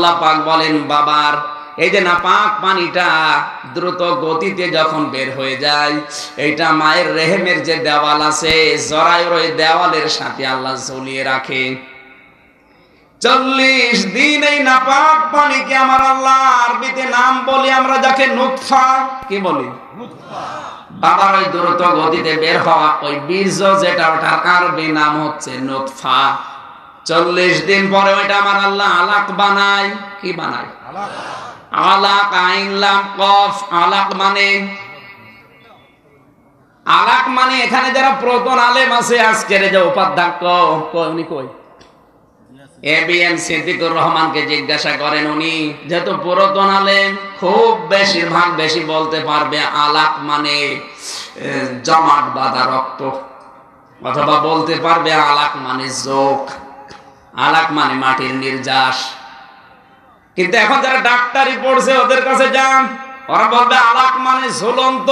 আল্লাহ পাক বলেন বাবার এই যে নাপাক পানিটা দ্রুত গতিতে যখন বের হয়ে যায়, এইটা মায়ের রেহেমের যে দেওয়াল আছে জরায়ুর ওই দেওয়ালের সাথে আল্লাহ ঝুলিয়ে রাখে। 40 দিন এই নাপাক পানিকে আমার আল্লাহ আরবিতে নাম বলি আমরা যাকে নুতফা, কি বলি? বাবার ওই দ্রুত গতিতে বের হওয়া ওই বীর্য যেটা, ওটার আরবি নাম হচ্ছে নুতফা। 40 দিন পরে ওইটা আমার আল্লাহ আলাক বানায়। কি বানায়? আলাক, আইন লাম কফ। আলাক মানে এখানে যারা প্রথম আলেম আছে আজকের যে উপাধ্যক্ষ, উনি কই? এবিএম সিদ্দিকুর রহমানকে জিজ্ঞাসা করেন, উনি যেহেতু পুরাতন আলেম খুব বেশি বলতে পারবে। আলাক মানে জমাট বাঁধা রক্ত, অথবা বলতে পারবে আলাক মানে যোগ, আলাক মানে মাটির নির্যাস। কিন্তু এখন যারা ডাক্তারি পড়ছে ওদের কাছে যান, ওরা বলবে আলাক মানে ঝুলন্ত।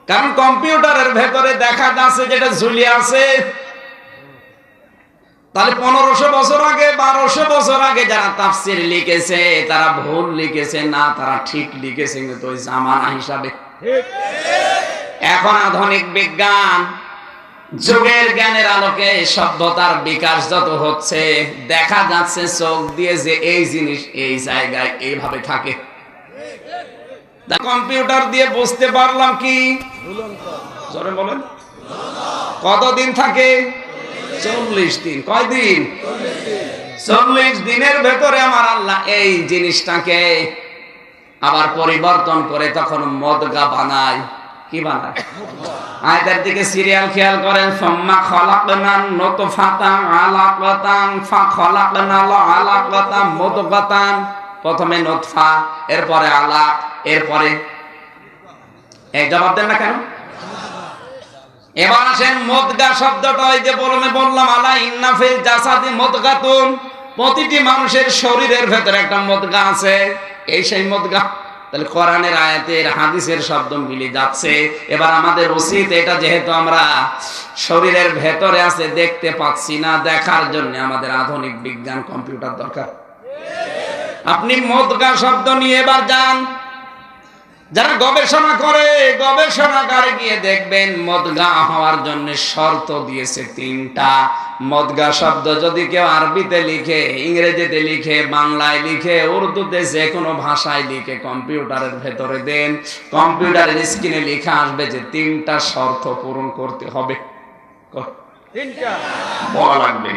কারণ কম্পিউটারের ভেতরে দেখা যাচ্ছে যেটা ঝুলিয়ে আছে। তাহলে 1500 বছর আগে 1200 বছর আগে যারা তাফসীর লিখেছে তারা ভুল লিখেছে না, তারা ঠিক লিখেছে কিন্তু ওই জামানা হিসাবে। এখন আধুনিক বিজ্ঞান যুগের জ্ঞানের আলোকে সভ্যতার বিকাশ যত হচ্ছে, দেখা যাচ্ছে চোখ দিয়ে যে এই জিনিস এই জায়গায় এইভাবে থাকে। কম্পিউটার দিয়ে বুঝতে পারলাম কি জোরে বলেন কতদিন থাকে? 40 দিন। কয়দিন? 40 দিনের ভেতরে আমার আল্লাহ এই জিনিসটাকে আবার পরিবর্তন করে তখন মদগা বানায়। কি বানায়? আয়াতের দিকে সিরিয়াল খেয়াল করেন। সুম্মা খালাকনান নুতফাতান আলাকাতান ফাখালাকনাল আলাকাতান মুদগাতান। প্রথমে নুতফা, এরপরে আলাক, এরপরে এই জবাব দেন না কেন? এবার আসেন মুদগা শব্দটা, ওই যে বললাম আলা ইন্না ফিল জাসাদি মুদগাতুন, প্রতিটি মানুষের শরীরের ভেতরে একটা মুদগা আছে। এই সেই মুদগা। তাহলে কোরআনের আয়াতের হাদিসের শব্দ মিলে যাচ্ছে। এবার আমাদের উচিত এটা, যেহেতু আমরা শরীরের ভেতরে আছে দেখতে পাচ্ছি না, দেখার জন্য আমাদের আধুনিক বিজ্ঞান কম্পিউটার দরকার। আপনি মুদগা শব্দ নিয়ে এবার যান, যারা গবেষণা করে গবেষণাগারে গিয়ে দেখবেন মুদগা হওয়ার জন্য শর্ত দিয়েছে 3টা। মুদগা শব্দ যদি কেউ আরবিতে লিখে, ইংরেজিতে লিখে, বাংলায় লিখে, উর্দুতে, যে কোনো ভাষায় লিখে কম্পিউটারের ভেতরে দেন, কম্পিউটারের স্ক্রিনে লেখা আসবে যে 3টা শর্ত পূরণ করতে হবে। 3টা বলা লাগবে।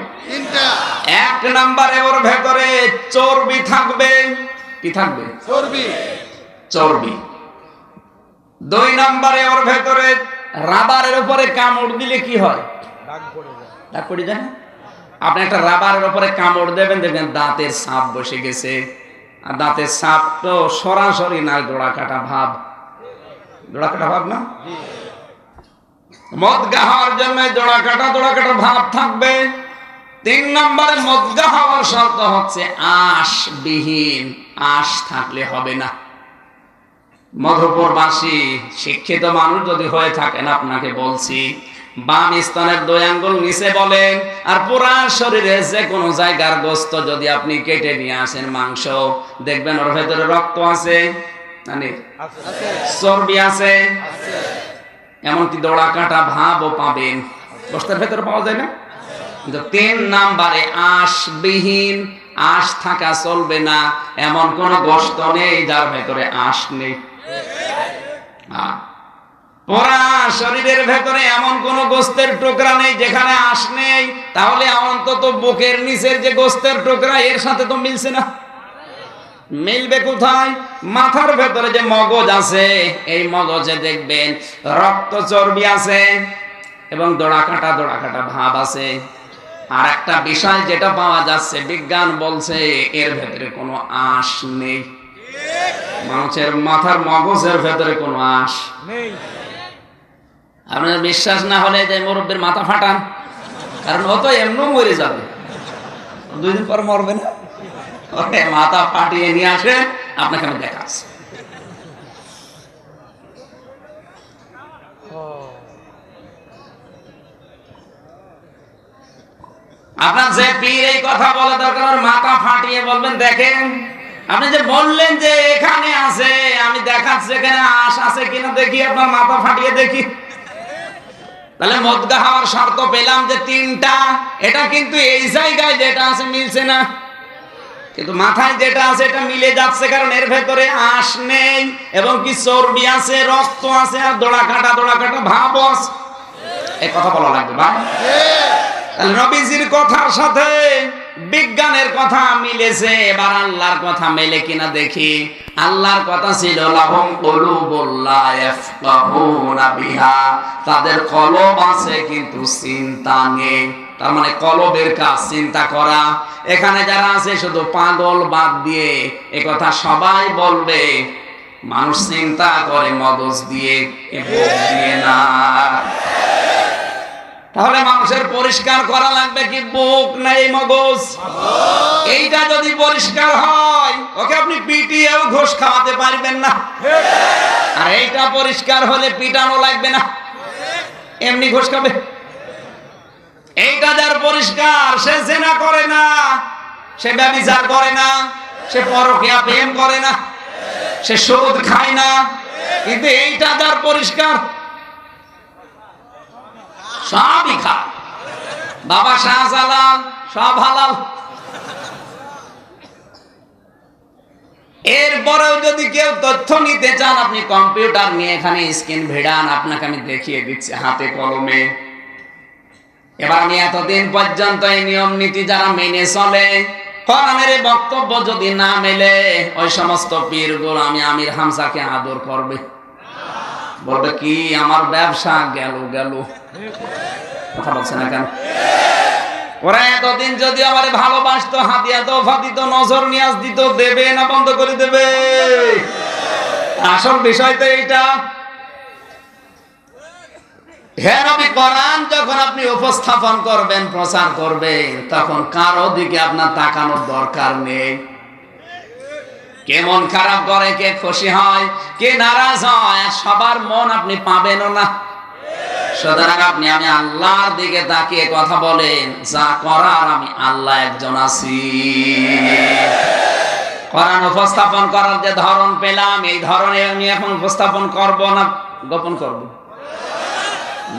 1 নম্বরে ওর ভেতরে চর্বি থাকবে। কি থাকবে? চর্বি। 2 নম্বরে ওর ভেতরে রাবারের উপরে কামড় দিলে কি হয়? দাগ পড়ে যায়। আপনি একটা রাবারের উপরে কামড় দেবেন, দেখবেন দাঁতের ছাপ বসে গেছে। আর দাঁতের ছাপ তো সরাসরি না, জোড়া কাটা ভাব না। মুদগা হওয়ার জন্য জোড়া কাটা ভাব থাকবে। 3 নম্বরে মুদগা হওয়ার শর্ত হচ্ছে আঁশবিহীন। আঁশ থাকলে হবে না। মধুপুরবাসী শিক্ষিত মানুষ যদি হয়ে থাকেন, আপনাকে বলছি, বাম স্তনের 2 আঙ্গুল নিচে বলেন, আর পুরা শরীরে যে কোনো জায়গার গোস্ত যদি আপনি কেটে নিয়ে আসেন, মাংস, দেখবেন ওর ভেতরে রক্ত আছে, চর্বি আছে, এমনকি দোড়া কাটা ভাবও পাবেন। গোস্তের ভেতরে পাওয়া যায় না। কিন্তু 3 নম্বরে আঁশবিহীন। আঁশ থাকা চলবে না। এমন কোন গোস্ত নেই যার ভেতরে আঁশ নেই। পুরা শরীরের ভেতরে এমন কোন গোস্তের টুকরা নেই যেখানে আঁশ নেই। তাহলে অন্তত বুকের নিচের যে গোস্তের টুকরা, এর সাথে তো মিলছে না। মিলবে কোথায়? মাথার ভেতরে যে মগজ আছে, এই মগজে দেখবেন রক্ত, চর্বি আছে এবং দোড়া কাটা ভাব আছে। আর একটা বিষয় যেটা পাওয়া যাচ্ছে, বিজ্ঞান বলছে এর ভেতরে কোনো আঁশ নেই। মানুষের মাথার মগজের ভেতরে কোনো আঁশ নেই। আপনার বিশ্বাস না হলে যে মুরব্বীর মাথা ফাটান, কারণ ও তো এমনি মরে যাবে, 2 দিন পর মরবে না। ওকে মাথা ফাটিয়ে নিয়ে আসেন, আপনাকে আমি দেখাচ্ছি। আপনার যে পীর এই কথা বলে দরকার ওর মাথা ফাটিয়ে বলবেন, দেখেন আপনি যে বললেন যে এখানে আছে, আমি দেখাচ্ছি এখানে আশ আছে কিনা দেখি, আপনার মাথা ফাটিয়ে দেখি। তাহলে মদগা হওয়ার শর্ত পেলাম যে 3টা, এটা কিন্তু এই জায়গায় যেটা আছে মিলছে না, কিন্তু মাথায় যেটা আছে এটা মিলে যাচ্ছে, কারণ এর ভেতরে আঁশ নেই এবং কি চর্বি আছে, রক্ত আছে, আর দোড়া কাটা ভাব আছে। এই কথা বলা লাগবে ভাই। তাহলে নবীজির কথার সাথে বিজ্ঞানের কথা মিলেছে, এবার আল্লাহর কথা মেলে কিনা দেখি। আল্লাহর কথা ছিল লাহুম কুলুবুল লা ইয়াফকাহুনা বিহা, তাদের কলব আছে কিন্তু চিন্তা নেই। তার মানে কলবের কাজ চিন্তা করা। এখানে যারা আছে শুধু পাগল বাদ দিয়ে এ কথা সবাই বলবে, মানুষ চিন্তা করে মগজ দিয়ে, বুক দিয়ে না। তাহলে মানুষের পরিষ্কার করা লাগবে কি বুক না এই মগজ? এইটা যদি পরিষ্কার হয় ওকে আপনি পিটিয়েও ঘুষ খাওয়াতে পারবেন না। আর এইটা পরিষ্কার হলে পিটানো লাগবে না, এমনি ঘুষ খাবে। এইটা যার পরিষ্কার, সে জেনা করে না, সে ব্যভিচার করে না, সে পরকীয়া প্রেম করে না, সে সুদ খায় না। কিন্তু এইটা যার পরিষ্কার, সবই খায়। বাবা শাহজালাল সব হালাল। এরপরেও যদি কেউ তথ্য নিতে চান, আপনি কম্পিউটার নিয়ে এখানে স্ক্রিন ভিড়ান, আপনাকে আমি দেখিয়ে দিচ্ছি হাতে কলমে। এবার আমি এতদিন পর্যন্ত এই নিয়ম নীতি যারা মেনে চলে, কোরআনের বক্তব্য যদি না মেলে, ওই সমস্ত পীরগুলো আমি আমির হামজাকে আদর করবে, বলবে কি আমার ব্যবসা গেল। কথা বলছে না কেন? ওরা এতদিন যদি আমার ভালোবাসতো, হাতিয়া তোফা দিত, নজর নিয়াজ দিত, দেবে না বন্ধ করে দেবে? আসল বিষয় তো এইটা। হে নবী, কোরআন যখন আপনি উপস্থাপন করবেন, প্রচার করবেন, তখন কারো দিকে আপনার তাকানোর দরকার নেই। কে মন খারাপ করে, কে খুশি হয়, কে নারাজ হয়, সবার মন আপনি পাবেনও না। সুতরাং আপনি আমি আল্লাহর দিকে তাকিয়ে কথা বলেন, যা করার আমি আল্লাহ একজন আছি। কোরআন উপস্থাপন করার যে ধরন পেলাম, এই ধরনে আমি এখন উপস্থাপন করব না গোপন করব?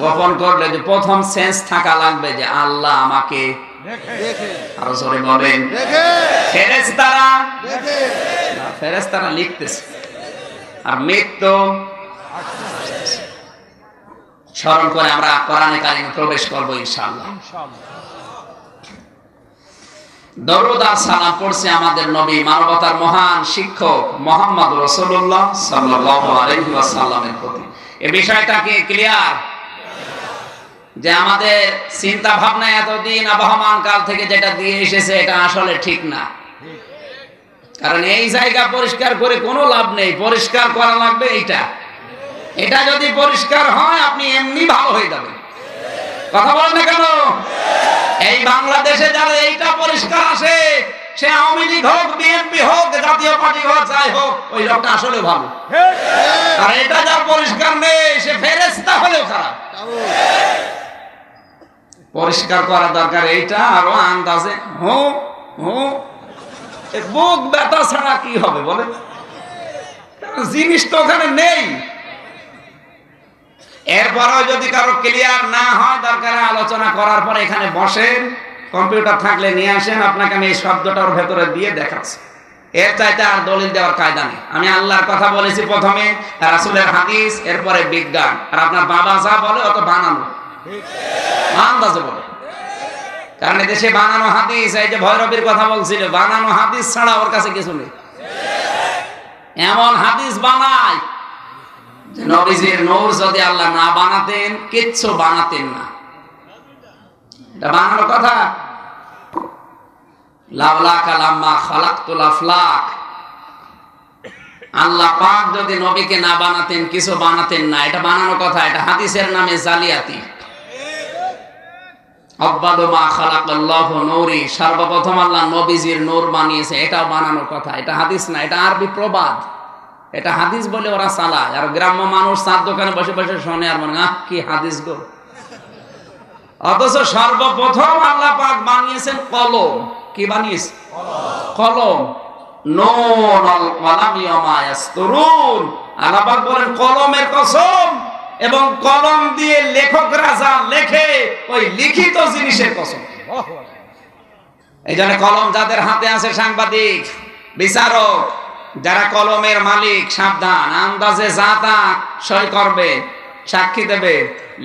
গোপন করলে যে প্রথম সেন্স থাকা লাগবে যে আল্লাহ আমাকে দেখে। আরো জোরে বলেন ফেরেশতারা দেখে। ফেরেশতারা লিখতেছে আর মৃত্যু স্মরণ করে আমরা কোরআনে কারিমে প্রবেশ করব ইনশাআল্লাহ। দরুদ আর সালাম পড়ছে আমাদের নবী, মানবতার মহান শিক্ষক মুহাম্মদ রাসূলুল্লাহ সাল্লাল্লাহু আলাইহি ওয়াসাল্লামের প্রতি। এই বিষয়টাকে ক্লিয়ার যে আমাদের চিন্তা ভাবনা এতদিন আবহমান কাল থেকে যেটা দিয়ে এসেছে এটা আসলে ঠিক না। কারণ এই জায়গা পরিষ্কার করে কোনো লাভ নেই, পরিষ্কার করা লাগবে এইটা। এটা যদি পরিষ্কার হয় আপনি এমনি ভালো হয়ে যাবেন। কথা বলেন না কেন? এই বাংলাদেশে যারা এইটা পরিষ্কার আসে, সে আওয়ামী লীগ হোক, বিএনপি হোক, জাতীয় পার্টি হোক, যাই হোক, ওই লোকটা আসলে ভালো। আর এটা যার পরিষ্কার নেই, সে ফেরেশতা হলেও খারাপ। পরিষ্কার করা দরকার এইটা। আরো আন্দাজে বুক ব্যথা ছাড়া কি হবে বলে? জিনিস তো ওখানে নেই। এরপরেও যদি কারো ক্লিয়ার না হয়, দরকার আলোচনা করার পর এখানে বসেন, কম্পিউটার থাকলে নিয়ে আসেন, আপনাকে আমি এই শব্দটার ভেতরে দিয়ে দেখাচ্ছি। এর চাইতে আর দলিল দেওয়ার কায়দা নেই। আমি আল্লাহর কথা বলেছি প্রথমে, রাসূলের হাদিস, এরপরে বিজ্ঞান। আর আপনার বাবা যা বলে অত বানানো, আন্দাজে বলে। কারণ দেশে বানানো হাদিস, এই যে ভৈরবীর কথা বলছিল, বানানো হাদিস ছাড়া ওর কাছে কিছু নেই। এমন হাদিস বানায়, নবীজির নূর যদি আল্লাহ না বানাতেন, কিচ্ছু বানাতেন না। এটা বানানো কথা। লাউলা কালাম্মা খালাকতুল আফলাক, আল্লাহ পাক যদি নবীকে না বানাতেন, কিছু বানাতেন না। এটা বানানো কথা। এটা হাদিসের নামে জালিয়াতি। আব্বাদু মা খালাকাল্লাহু নূরি, সর্বপ্রথম আল্লাহ নবীজির নূর বানিয়েছে, এটা বানানো কথা। এটা হাদিস না, এটা আরবি প্রবাদ। এটা হাদিস বলে ওরা চালায়। আর গ্রাম্য মানুষ চার দোকানে বসে বসে শোনে আর মনে কি হাদিস গো। অথচ সর্বপ্রথম আল্লাহ পাক বানিয়েছেন কলম। কি বানিয়েছে? কলম। নুন আল কলামি ওয়া মা ইয়াসতুরুন। আল্লাহ পাক বলেন কলমের কসম, এবং কলম দিয়ে লেখকরা যা লেখে ওই লিখিত জিনিসের কসম। এই জন্য কলম যাদের হাতে আছে, সাংবাদিক, বিচারক, যারা কলমের মালিক, সাবধান। আন্দাজে যা তা সই করবে, সাক্ষী দেবে,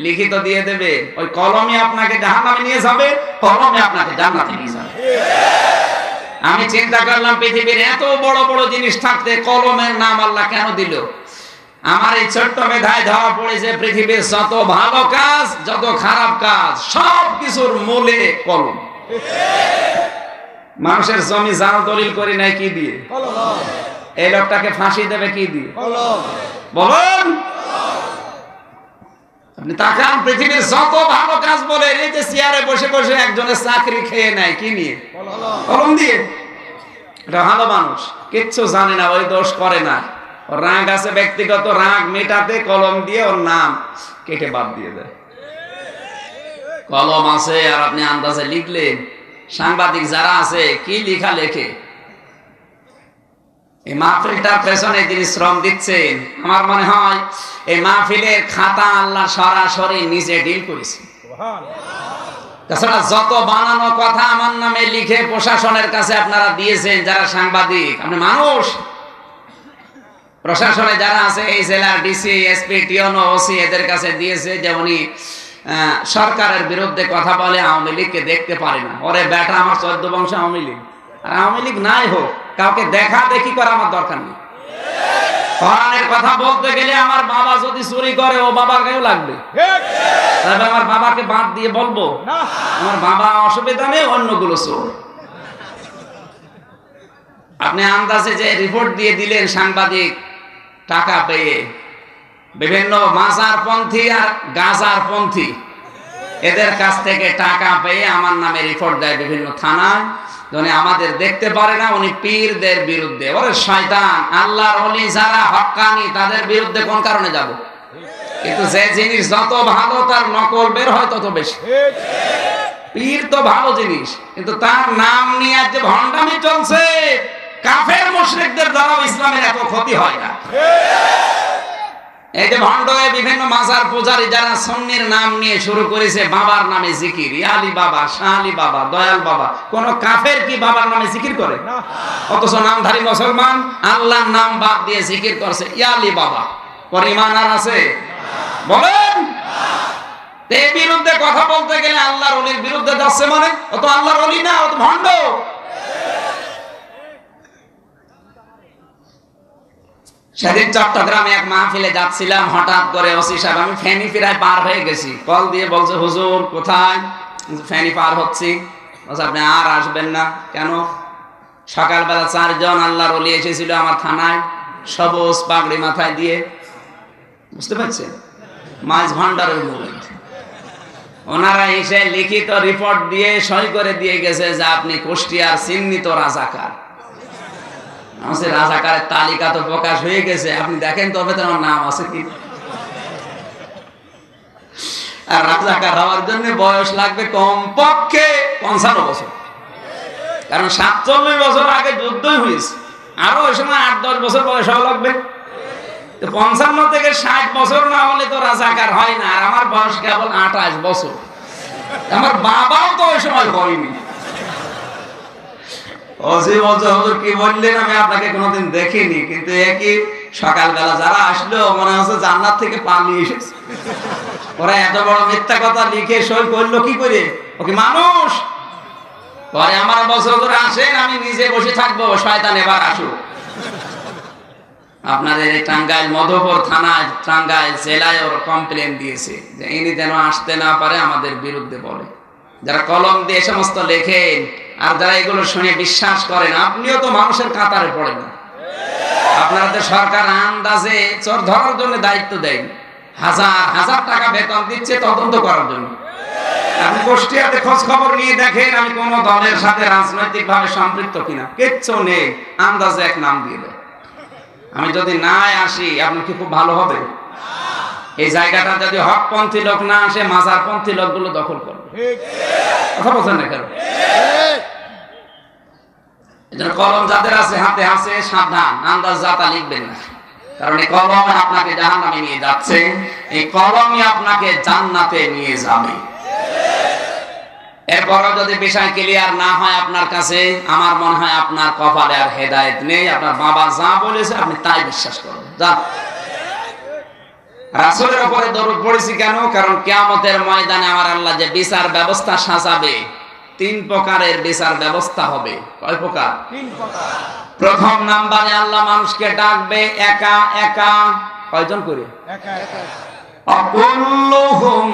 লিখিত দিয়ে দেবে, ওই কলমই আপনাকে জাহান্নামে নিয়ে যাবে, কলমে আপনাকে জান্নাতে নিয়ে যাবে। আমি চিন্তা করলাম, পৃথিবীর এত বড় বড় জিনিস থাকতে কলমের নাম আল্লাহ কেন দিল? আমার এই ছোট্ট মেধায় ধরা পড়েছে পৃথিবীর যত ভালো কাজ, যত খারাপ কাজ, সব কিছুর মূলে কলম। মানুষের জমি জাল দলিল করি নাই কি দিয়ে? এই লোকটাকে ফাঁসি দেবে কি দিয়ে? বলুন। আপনি তাকান, পৃথিবীর যত ভালো কাজ বলে, এই যে চেয়ারে বসে বসে একজনের চাকরি খেয়ে নেয় কি নিয়ে? কলম দিয়ে। এটা ভালো মানুষ, কিচ্ছু জানে না, ওই দোষ করে না। ওর রাগ আছে, ব্যক্তিগত রাগ মেটাতে কলম দিয়ে ওর নাম কেটে বাদ দিয়ে দেয়। কলম আছে আর আপনি আন্দাজে লিখলেন। সাংবাদিক যারা আছে কি লিখা লেখে। এই মাহফিলটার পেছনে যিনি শ্রম দিচ্ছেন, আমার মনে হয় এই মাহফিলের খাতা আল্লাহ সরাসরি নিজে ডিল করেছে। তাছাড়া যত বানানো কথা আমার নামে লিখে প্রশাসনের কাছে আপনারা দিয়েছেন, যারা সাংবাদিক, আপনি মানুষ, প্রশাসনে যারা আছে, এই জেলার ডিসি, এসপি, টিওনো, ওসি, এদের কাছে দিয়েছে যে উনি সরকারের বিরুদ্ধে কথা বলে, আওয়ামী লীগকে দেখতে পারে না। ওরে বেটা, আমার 14 বংশ আওয়ামী লীগ, আর আওয়ামী লীগ নাই হোক, কাউকে দেখা দেখি করা আমার দরকার নেই। কোরআনের কথা বলতে গেলে আমার বাবা যদি চুরি করে, ও বাবার গায়েও লাগবে। তবে আমার বাবাকে বাদ দিয়ে বলবো আমার বাবা অসুবিধা নেই, অন্যগুলো চোর। আপনি আন্দাজে যে রিপোর্ট দিয়ে দিলেন, সাংবাদিক টাকা পেয়ে বিভিন্ন মাজারপন্থী আর গাজারপন্থী এদের কাছ থেকে টাকা পেয়ে আমার নামে রিপোর্ট দেয় বিভিন্ন থানায়। উনি আমাদের দেখতে পারে না, উনি পীরদের বিরুদ্ধে। ওরে শয়তান, আল্লাহর ওলি যারা হক্কানি তাদের বিরুদ্ধে কোন কারণে যাব? কিন্তু যে জিনিস যত ভালো তার নকল বের হয় তত বেশি। পীর তো ভালো জিনিস, কিন্তু তার নাম নিয়ে যে ভণ্ডামি চলছে, কাফের মুশরিকদের দ্বারা ইসলামের এত ক্ষতি হয় না। এই যে ভণ্ড বিভিন্ন মাজার পূজারী যারা সুন্নির নাম নিয়ে শুরু করেছে, বাবার নামে জিকির, ইয়ালি বাবা, শাহ আলী বাবা, দয়াল বাবা। কোন কাফের কি বাবার নামে জিকির করে? অথচ নামধারী মুসলমান আল্লাহর নাম বাদ দিয়ে জিকির করছে ইয়ালি বাবা। পরিমাণ আর আছে? বলেন। এর বিরুদ্ধে কথা বলতে গেলে আল্লাহর ওলির বিরুদ্ধে যাচ্ছে, মানে ও তো আল্লাহর ওলি না, ও তো ভণ্ড। সেদিন চট্টগ্রামে এক মাহফিলে যাচ্ছিলাম, হঠাৎ করে ওসি সাহেব, আমি ফেনী প্রায় পার হয়ে গেছি, কল দিয়ে বলছে, হুজুর কোথায়? ফেনী পার হচ্ছি। বলছে আপনি আর আসবেন না। কেন? সকালবেলা 4 জন আল্লাহর ওলি এসেছিল আমার থানায়, সবুজ পাগড়ি মাথায় দিয়ে, বুঝতে পারছেন, মাছ ভান্ডারের মূল। ওনারা এসে লিখিত রিপোর্ট দিয়ে সই করে দিয়ে গেছে যে আপনি কুষ্টিয়ার চিহ্নিত রাজাকার। রাজাকারের তালিকা তো প্রকাশ হয়ে গেছে, আপনি দেখেন তবে তোমার নাম আছে কি। আর রাজাকার হওয়ার জন্য বয়স লাগবে কমপক্ষে 55 বছর, কারণ 47 বছর আগে যুদ্ধই হয়েছে। আরো ওই সময় 8-10 বছর বয়স হওয়া লাগবে। 55 থেকে 60 বছর না হলে তো রাজাকার হয় না। আর আমার বয়স কেবল 28 বছর। আমার বাবাও তো ওই সময় হয়নি। কি বললেন, আমি আপনাকে কোনোদিন দেখিনি, কিন্তু একই সকালবেলা যারা আসলো মনে হচ্ছে জান্নাত থেকে পালিয়ে এসেছে। ওরা এত বড় মিথ্যা কথা লিখে সই করলো কি করে? ও কি মানুষ? পরে আমার বছর ধরে আসেন, আমি নিজে বসে থাকবো, শয়তান এবার আসুক। আপনাদের এই টাঙ্গাইল মধুপুর থানায়, টাঙ্গাইল জেলায় ওর কমপ্লেন দিয়েছে যে ইনি যেন আসতে না পারে, আমাদের বিরুদ্ধে বলে। যারা কলম দিয়ে সমস্ত লেখেন আর যারা এগুলো শুনে বিশ্বাস করেন, আপনিও তো মানুষের কাতারে পড়েন না। আপনারা তো সরকার আন্দাজে চোর ধরার জন্য দায়িত্ব দেন, হাজার হাজার টাকা বেতন দিচ্ছে তদন্ত করার জন্য। আপনি কুষ্টিয়াতে খোঁজ খবর নিয়ে দেখেন আমি কোন দলের সাথে রাজনৈতিক ভাবে সম্পৃক্ত কিনা, কিচ্ছু নেই। আন্দাজে এক নাম দিয়ে দেয়। আমি যদি না আসি আপনার কি খুব ভালো হবে? এই জায়গাটা যদি হকপন্থী লোক না আসে, মাজারপন্থী লোকগুলো দখল করবে। কথা বলছেন না কেন? এজন্য কলম যাদের আছে হাতে আছে, সাবধান, আন্দাজ জাতা লিখবেন না, কারণ এই কলম আপনাকে জাহান্নামে নিয়ে যাচ্ছে, এই কলমই আপনাকে জান্নাতে নিয়ে যাবে। এরপরও যদি বিষয় ক্লিয়ার না হয় আপনার কাছে, আমার মনে হয় আপনার কপালে আর হেদায়েত নেই। আপনার বাবা যা বলেছে আপনি তাই বিশ্বাস করবেন। যান, রাসূলের উপরে দরুদ পড়েছি কেন? কারণ কিয়ামতের ময়দানে আমার আল্লাহ যে বিচার ব্যবস্থা সাজাবে, 3 প্রকারের বিচার ব্যবস্থা হবে। কয় প্রকার? 3 প্রকার। প্রথম নাম্বারে আল্লাহ মানুষকে ডাকবে একা একা। কয়জন করে? একা একা। অকুল্লুহুম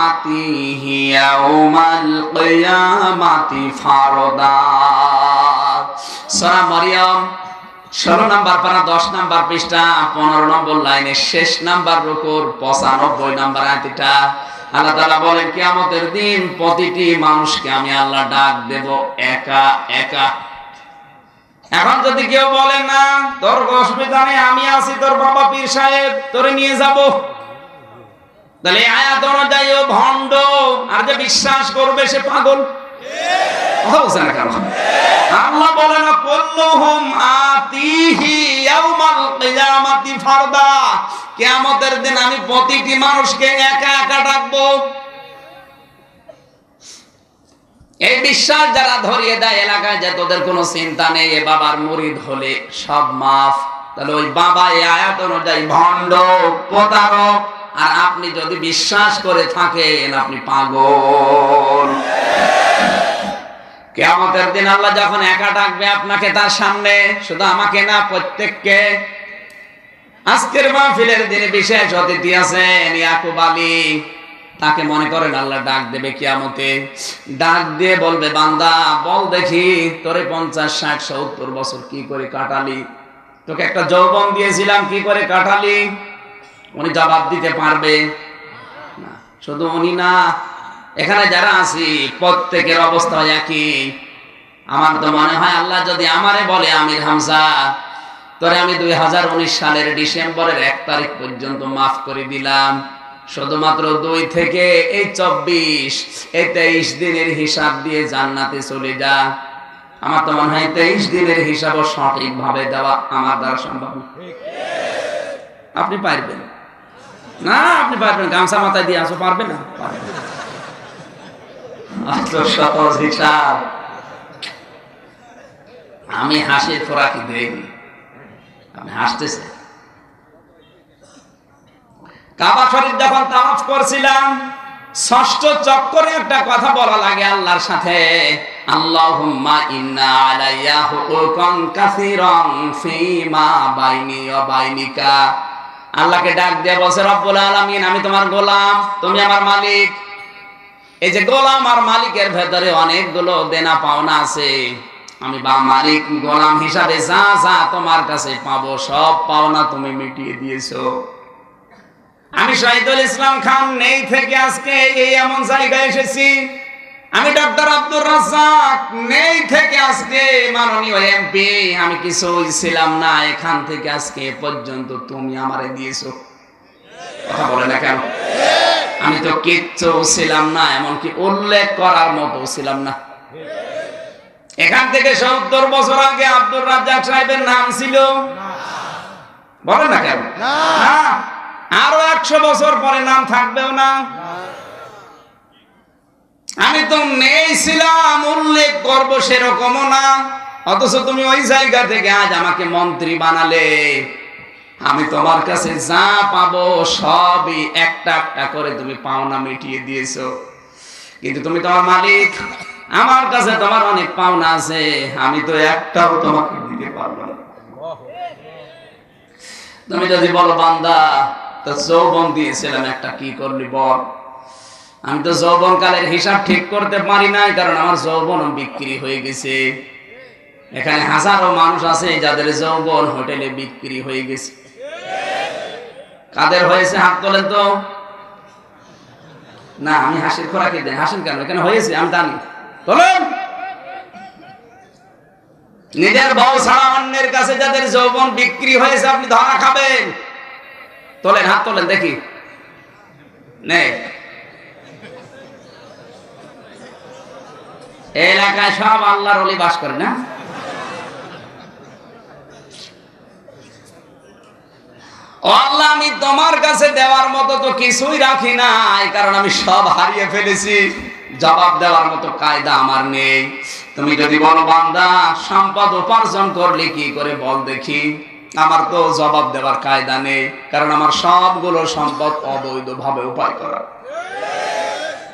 আতিহি ইয়াউমাল কিয়ামাতি ফারদা। সূরা মারইয়াম 16 নাম্বার পারা 10 নাম্বার পৃষ্ঠা 15 নম্বর লাইনের শেষ নাম্বার রুকুর 95 নাম্বার আয়াতটা আল্লাহ তাআলা বলেন, কিয়ামতের দিন প্রতিটি মানুষকে আমি আল্লাহ ডাক দেব একা একা। এখন যদি কেউ বলে না তোর অসুবিধা নেই, আমি আছি, তোর বাবা পীর সাহেব, তোরে নিয়ে যাব, তাহলে আয়াত অনুযায়ী ও ভণ্ড, আর যে বিশ্বাস করবে সে পাগল। কথা বলছেন না কেন? আল্লাহ বলেন কুল্লুহুম আতিহি ইয়াউমাল কিয়ামাতি ফারদা, কিয়ামতের দিন আমি প্রতিটি মানুষকে একা একা ডাকবো। এই বিশ্বাস যারা ধরিয়ে দেয় এলাকায় যে তোদের কোনো চিন্তা নেই, এ বাবার মুরিদ হলে সব মাফ, তাহলে ওই বাবা এই আয়াত অনুযায়ী ভণ্ড, প্রতারক। আর আপনি যদি বিশ্বাস করে থাকেন আপনি পাগল। কিয়ামতের দিন আল্লাহ যখন একা ডাকবে আপনাকে তার সামনে, শুধু আমাকে না প্রত্যেককে। আজকের মাহফিলের দিনে বিশেষ অতিথি আছেন ইয়াকুব আলী, তাকে মনে করেন আল্লাহ ডাক দেবে কিয়ামতে, ডাক দিয়ে বলবে বান্দা বল দেখি তোরে 50, 60, 70 বছর কি করে কাটালি, তোকে একটা যৌবন দিয়েছিলাম কি করে কাটালি? উনি জবাব দিতে পারবে না। শুধু উনি না, এখানে যারা আছি প্রত্যেকের অবস্থা একই। আমার তো মনে হয় আল্লাহ যদি আমারে বলে আমির হামজা তোরে আমি 2019 সালের ডিসেম্বরের 1 তারিখ পর্যন্ত মাফ করে দিলাম, শুধুমাত্র 2 থেকে এই 24 এই 23 দিনের হিসাব দিয়ে জান্নাতে চলে যা। আমার তো মনে হয় 23 দিনের হিসাবও সঠিকভাবে দেওয়া আমার দ্বারা সম্ভব না। আপনি পারবেন না? আপনি পারবেন, গামছা মাথায় দিয়ে আসো, পারবে না? সহজ হিসাব। আমি হাসির খোরাকি দেইনি, আমি হাসতেছি। কাবা শরীফ যখন তাওয়াফ করছিলাম, 6ষ্ঠ চক্করে একটা কথা বলা লাগে আল্লাহর সাথে, আল্লাহুম্মা ইন্না আলাইয়া হুকুকান কাসীরান ফীমা বাইনি ওয়া বাইনিকা। আল্লাহকে ডাক দিয়ে বলছে রব্বুল আলামিন আমি তোমার গোলাম, তুমি আমার মালিক। এই যে গোলাম আর মালিকের ভেতরে অনেকগুলো দেনা পাওনা আছে, আমি বা মালিক গোলাম হিসাবে যা যা তোমার কাছে পাবো সব পাওনা তুমি মিটিয়ে দিয়েছো। আমি শহীদুল ইসলাম খান নেই থেকে আজকে এই এমন জায়গায় এসেছি। আমি ডক্টর আব্দুর রাজ্জাক নেই থেকে আজকে মাননীয় এমপি, আমি কিছুই ছিলাম না, এখান থেকে আজকে পর্যন্ত তুমি আমারে দিয়েছো। কথা বলে না কেন? আমি তো কিচ্ছু ছিলাম না, এমনকি উল্লেখ করার মতো ছিলাম না। এখান থেকে 70 বছর আগে আব্দুর রাজ্জাক সাহেবের নাম ছিল? বলে না কেন? না। আরো 100 বছর পরে নাম থাকবেও না। আমি তো নেই ছিলাম, উল্লেখ করবো সেরকমও না, অথচ তুমি ওই জায়গা থেকে আজ আমাকে মন্ত্রী বানালে। আমি তোমার কাছে যা পাবো সবই একটা একটা করে তুমি পাওনা মিটিয়ে দিয়েছো, কিন্তু তুমি তোমার মালিক, আমার কাছে তোমার অনেক পাওনা আছে, আমি তো একটাও তোমাকে দিতে পারবো না। তুমি যদি বলো বান্দা তো যৌবন দিয়েছিলাম একটা, কি করলি বল? আমি তো যৌবন কালের হিসাব ঠিক করতে পারি নাই, কারণ আমার যৌবন বিক্রি হয়ে গেছে। এখানে হাজারো মানুষ আছে যাদের যৌবন হোটেলে বিক্রি হয়ে গেছে। কাদের হয়েছে হাত তোলেন তো। না আমি হাসির খোরাকি দেয়, হাসেন কেন? এখানে হয়েছে আমি জানি, তোলেন। নিজের বউ ছাড়া অন্যের কাছে যাদের যৌবন বিক্রি হয়েছে আপনি ধরা খাবেন। তোলেন, হাত তোলেন দেখি। নেই। এলাকায় সব আল্লাহর ওলি বাস করে না? আল্লাহ, আমি তোমার কাছে দেওয়ার মতো তো কিছুই রাখি নাই, কারণ আমি সব হারিয়ে ফেলেছি। জবাব দেওয়ার মতো কায়দা আমার নেই। তুমি যদি বলো বান্দা সম্পদ উপার্জন করলে কি করে বল দেখি, আমার তো জবাব দেওয়ার কায়দা নেই, কারণ আমার সবগুলো সম্পদ অবৈধভাবে উপায় করা।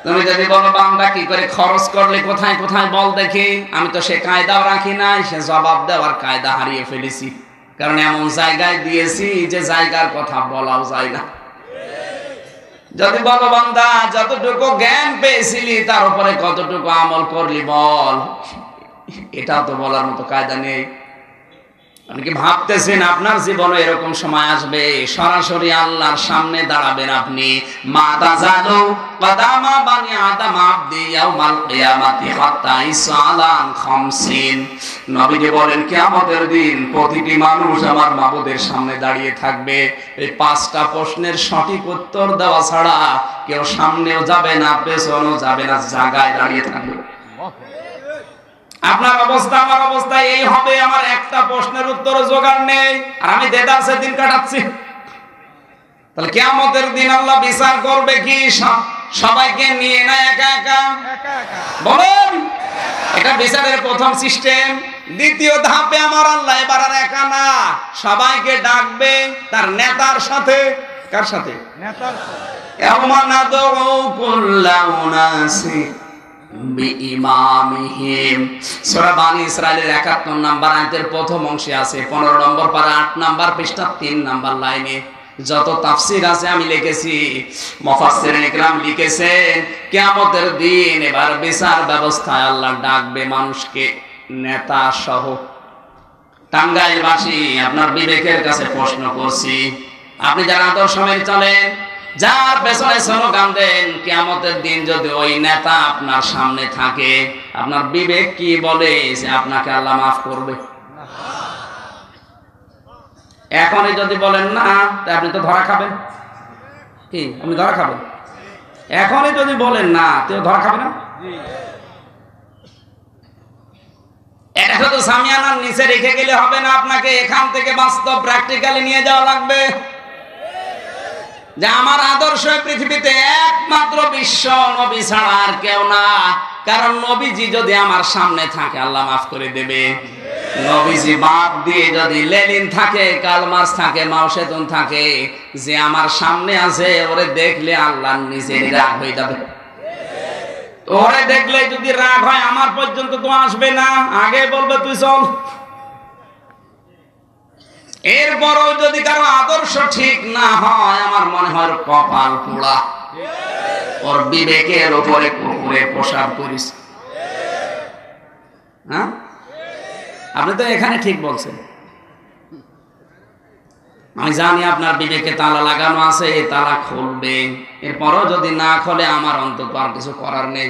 তুমি যদি বলো বান্দা কি করে খরচ করলে কোথায় কোথায় বল দেখি, আমি তো সে কায়দাও রাখি নাই, সে জবাব দেওয়ার কায়দা হারিয়ে ফেলেছি, কারণ এমন জায়গায় দিয়েছি যে জায়গার কথা বলাও যায় না। যদি বলো বান্দা যতটুকু জ্ঞান পেয়েছিলি তার উপরে কতটুকু আমল করলি বল, এটাও তো বলার মতো কায়দা নেই। অনেকে ভাবতেছেন আপনার জীবনে এরকম সময় আসবে সরাসরি আল্লাহর সামনে দাঁড়াবেন আপনি। মাতা জানো কদামা বানি আদম আবদি ইয়াউমাল কিয়ামাতি হাত্তা ইসালান খামসিন। নবীজি বলেন কিয়ামতের দিন প্রতিটি মানুষ আমার মাবুদের সামনে দাঁড়িয়ে থাকবে। এই 5টা প্রশ্নের সঠিক উত্তর দেওয়া ছাড়া কেউ সামনেও যাবে না, পেছনেও যাবে না, জায়গায় দাঁড়িয়ে থাকবে। আপনার অবস্থা আমার অবস্থা এই হবে, আমার একটা প্রশ্নের উত্তর জোগাড় নেই, আর আমি দেদারসে দিন কাটাচ্ছি। তাহলে কিয়ামতের দিন আল্লাহ বিচার করবে কি সবাইকে নিয়ে, না একা একা? বলেন, এটা বিচারের প্রথম সিস্টেম। দ্বিতীয় ধাপে আমার আল্লাহ এবার আর একা না, সবাইকে ডাকবে তার নেতার সাথে। কার সাথে? নেতার সাথে। ইয়াউমা নাদউ কুল্লা উনাসি বিইমামিহিম। সূরা বানী ইসরাঈলের 71 নম্বর আয়াতের প্রথম অংশে আছে, 15 নম্বর পারা 8 নম্বর পৃষ্ঠা 3 নম্বর লাইনে। যত তাফসীর আছে আমি লিখেছি, মুফাসসিরিন ইকরাম লিখেছেন কিয়ামতের দিন এবার বিচার ব্যবস্থায় আল্লাহ ডাকবে মানুষকে নেতা সহ। টাঙ্গাইলবাসী, আপনার বিবেকের কাছে প্রশ্ন করছি, আপনি যারা আদর্শ মেনে চলেন, যার পেছনে স্লোগান দেন, কিয়ামতের দিন যদি ওই নেতা আপনার সামনে থাকে, আপনার বিবেক কি বলে যে আপনাকে আল্লাহ মাফ করবে? এখনই যদি বলেন না, তা আপনি তো ধরা খাবেন। কি আপনি ধরা খাবেন? এখনই যদি বলেন না, তুই ধরা খাবে না? এটা শুধু সামিয়ানার নিচে রেখে গেলে হবে না, আপনাকে এখান থেকে বাস্তব প্র্যাকটিক্যালি নিয়ে যাওয়া লাগবে। যে আমার আদর্শ পৃথিবীতে একমাত্র বিশ্ব নবী ছাড়া আর কেউ না, কারণ নবীজি যদি আমার সামনে থাকে আল্লাহ মাফ করে দেবে। নবীজি বাদ দিয়ে যদি লেনিন থাকে, কার্ল মার্কস থাকে, মাও সেতুং থাকে, যে আমার সামনে আছে ওরে দেখলে আল্লাহ নিজের রাগ হয়ে যাবে। ওরে দেখলে যদি রাগ হয় আমার পর্যন্ত তো আসবে না, আগে বলবে তুই চল। এরপরও যদি কারো আদর্শ ঠিক না হয়, আমার মনে হয় কপাল পোড়া, ওর বিবেকের উপরে কুকুরে প্রসাব করিস। হ্যাঁ, আপনি তো এখানে ঠিক বলছেন। আমি জানি আপনার বিবেকে তালা লাগানো আছে, তালা খুলবে। এরপরও যদি না খোলে আমার অন্তত আর কিছু করার নেই।